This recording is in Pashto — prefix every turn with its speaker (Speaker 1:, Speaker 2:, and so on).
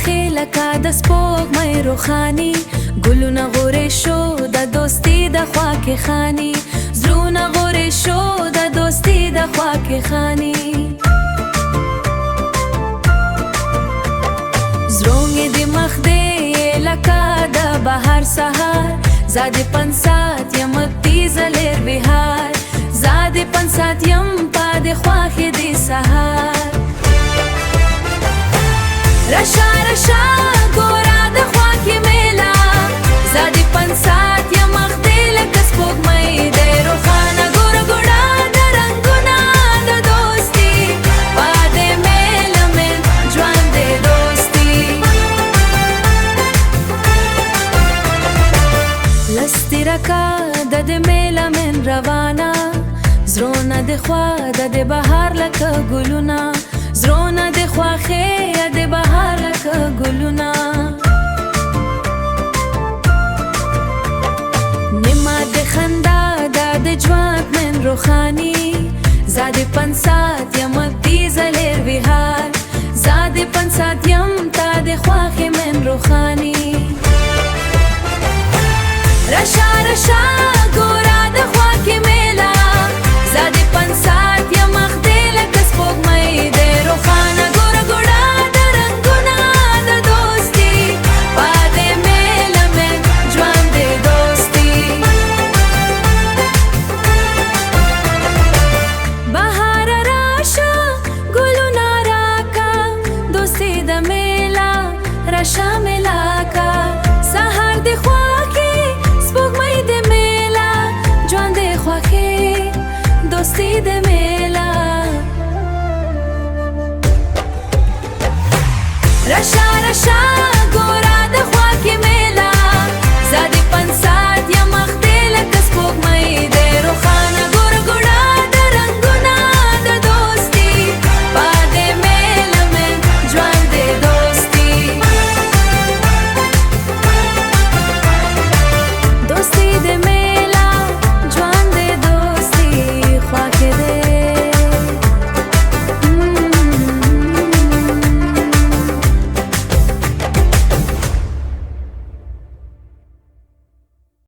Speaker 1: خواخې لکه د سپوږمۍ روښاني ګلونه غورې شو د دوستي د خوا کې خاني زړونه غورې شو د دوستي د خوا کې خاني زړونګې د مخ دی لکه د بهار سهار زادې پنسات یم تیزلر بهار زادې پنسات یم په د خواخې د سهار رشا رشا ګورا د خوا کې میلا زادې پنسات یم مخ دی لکه سپوږمۍ دی روښانه ګوره ګوړه د رنګونه د دوستي په دې میله من ژوند دی دوستي لستي رکا د دې میله من روانه زړونه د خوا د دې بهار لکه ګلونه زړونه د خواخې د بهار لکه ګلونه نیمه د خندا دا د ژوند من روښاني زادې پنسات یم تیزلر بهار زادې پنسات یم تا د خواخې من روښاني رشا رشا ګورا د خوا کې میلا زادې پنسات یم مخ دی لکه سپوږمۍ دی روښانه ګوره ګوړه د رنګونه د دوستي په دې میله من ژوند دی دوستي بهار راشه ګلونه راکا دوستي د میله رشه میلا کا سهار د خوا دوستي د میلا رشا رشا